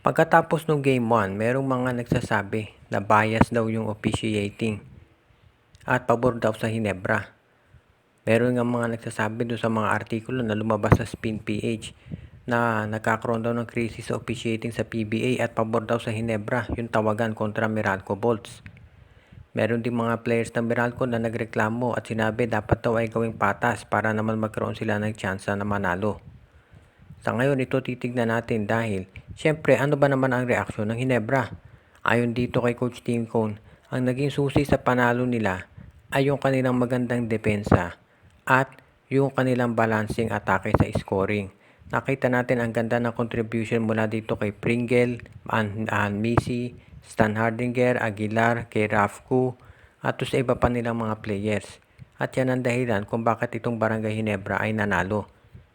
Pagkatapos ng Game 1, merong mga nagsasabi na bias daw yung officiating at pabor daw sa Hinebra. Meron nga mga nagsasabi doon sa mga artikulo na lumabas sa Spin PH na nagkakaroon daw ng crisis sa officiating sa PBA at pabor daw sa Hinebra yung tawagan kontra Meralco Bolts. Meron din mga players ng Meralco na nagreklamo at sinabi dapat daw ay gawing patas para naman magkaroon sila ng tsansa na manalo. Sa ngayon ito titignan natin dahil syempre ano ba naman ang reaksyon ng Hinebra? Ayon dito kay Coach Tim Cone, ang naging susi sa panalo nila ay yung kanilang magandang depensa at yung kanilang balancing atake sa scoring. Nakita natin ang ganda ng contribution mula dito kay Pringle, Missy, Stan Hardinger, Aguilar, kay Rafku at sa iba pa nilang mga players. At yan ang dahilan kung bakit itong Barangay Hinebra ay nanalo.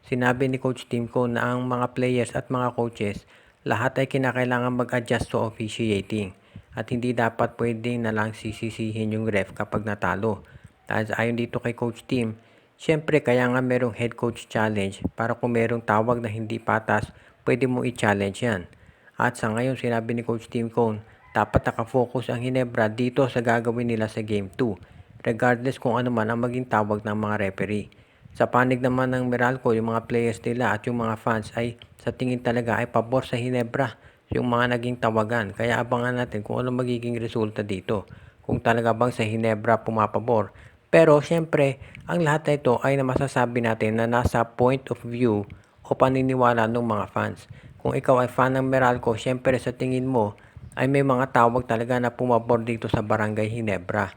Sinabi ni Coach Tim Cone na ang mga players at mga coaches lahat ay kinakailangan mag-adjust to officiating at hindi dapat pwedeng na lang sisisihin yung ref kapag natalo. Dahil ayon dito kay Coach Tim, syempre kaya nga merong head coach challenge para kung merong tawag na hindi patas, pwede mo i-challenge yan. At sa ngayon sinabi ni Coach Tim Cone, dapat nakafocus ang Hinebra dito sa gagawin nila sa Game 2, regardless kung ano man ang maging tawag ng mga referee. Sa panig naman ng Meralco, yung mga players nila at yung mga fans ay sa tingin talaga ay pabor sa Hinebra yung mga naging tawagan. Kaya abangan natin kung ano magiging resulta dito. Kung talaga bang sa Hinebra pumapabor. Pero syempre, ang lahat na ito ay masasabi natin na nasa point of view o paniniwala ng mga fans. Kung ikaw ay fan ng Meralco, syempre sa tingin mo ay may mga tawag talaga na pumabor dito sa Barangay Hinebra.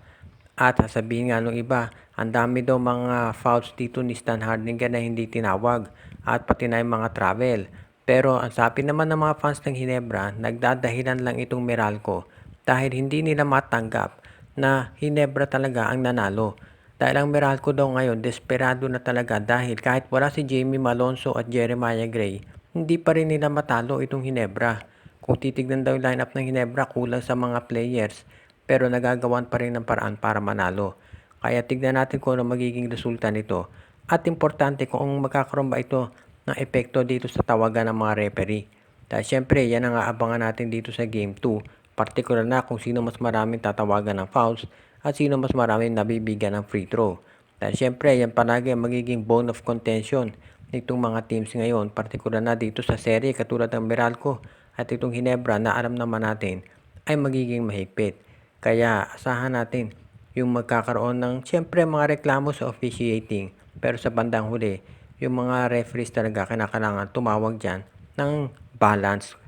At sasabihin nga nung iba, ang dami daw mga fouls dito ni Stan Hardinger na hindi tinawag at pati na yung mga travel. Pero ang sabi naman ng mga fans ng Hinebra, nagdadahilan lang itong Meralco dahil hindi nila matanggap na Hinebra talaga ang nanalo. Dahil ang Meralco daw ngayon, desperado na talaga dahil kahit wala si Jamie Malonzo at Jeremiah Gray, hindi pa rin nila matalo itong Hinebra. Kung titignan daw yung lineup ng Hinebra, kulang sa mga players pero nagagawan pa rin ng paraan para manalo. Kaya tignan natin kung ano magiging resulta nito. At importante kung magkakaroon ba ito ng epekto dito sa tawagan ng mga referee. Dahil syempre yan ang aabangan natin dito sa Game 2. Partikular na kung sino mas maraming tatawagan ng fouls at sino mas maraming nabibigyan ng free throw. Dahil syempre yan palagi ang magiging bone of contention nitong mga teams ngayon. Partikular na dito sa serye katulad ng Meralco at itong Hinebra na alam naman natin ay magiging mahigpit. Kaya asahan natin yung magkakaroon ng siyempre mga reklamo sa officiating. Pero sa bandang huli, yung mga referees talaga kinakailangan tumawag dyan ng balance